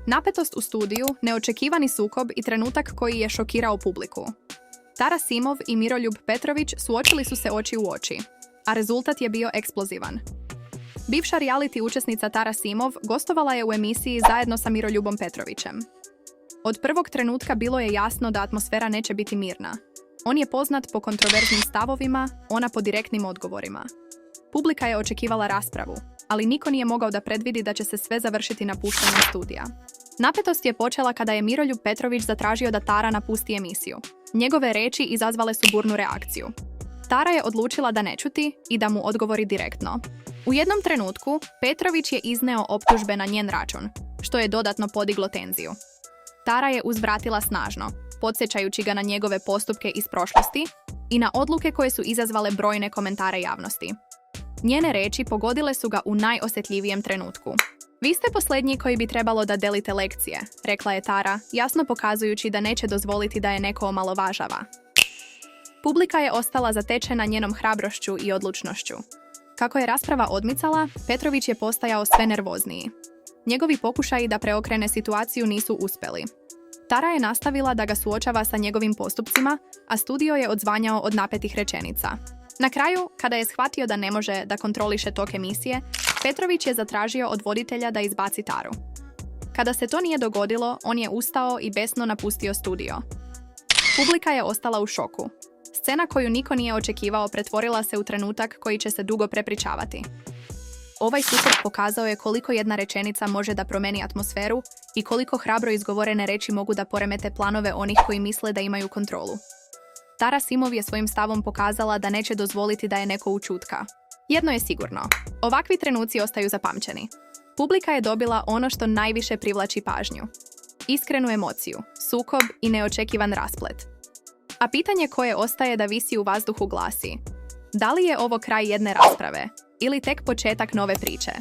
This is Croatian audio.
Napetost u studiju, neočekivani sukob i trenutak koji je šokirao publiku. Tara Simov i Miroljub Petrović suočili su se oči u oči, a rezultat je bio eksplozivan. Bivša reality učesnica Tara Simov gostovala je u emisiji zajedno sa Miroljubom Petrovićem. Od prvog trenutka bilo je jasno da atmosfera neće biti mirna. On je poznat po kontroverznim stavovima, ona po direktnim odgovorima. Publika je očekivala raspravu, ali niko nije mogao da predvidi da će se sve završiti napuštanjem studija. Napetost je počela kada je Miroljub Petrović zatražio da Tara napusti emisiju. Njegove reči izazvale su burnu reakciju. Tara je odlučila da ne ćuti i da mu odgovori direktno. U jednom trenutku, Petrović je izneo optužbe na njen račun, što je dodatno podiglo tenziju. Tara je uzvratila snažno, podsjećajući ga na njegove postupke iz prošlosti i na odluke koje su izazvale brojne komentare javnosti. Njene reči pogodile su ga u najosjetljivijem trenutku. Vi ste posljednji koji bi trebalo da delite lekcije, rekla je Tara, jasno pokazujući da neće dozvoliti da je neko omalovažava. Publika je ostala zatečena njenom hrabrošću i odlučnošću. Kako je rasprava odmicala, Petrović je postajao sve nervozniji. Njegovi pokušaji da preokrene situaciju nisu uspjeli. Tara je nastavila da ga suočava sa njegovim postupcima, a studio je odzvanjao od napetih rečenica. Na kraju, kada je shvatio da ne može da kontroliše tok emisije, Petrović je zatražio od voditelja da izbaci Taru. Kada se to nije dogodilo, on je ustao i besno napustio studio. Publika je ostala u šoku. Scena koju niko nije očekivao pretvorila se u trenutak koji će se dugo prepričavati. Ovaj sukob pokazao je koliko jedna rečenica može da promeni atmosferu i koliko hrabro izgovorene reči mogu da poremete planove onih koji misle da imaju kontrolu. Tara Simov je svojim stavom pokazala da neće dozvoliti da je neko učutka. Jedno je sigurno, ovakvi trenuci ostaju zapamćeni. Publika je dobila ono što najviše privlači pažnju. Iskrenu emociju, sukob i neočekivan rasplet. A pitanje koje ostaje da visi u vazduhu glasi: da li je ovo kraj jedne rasprave ili tek početak nove priče?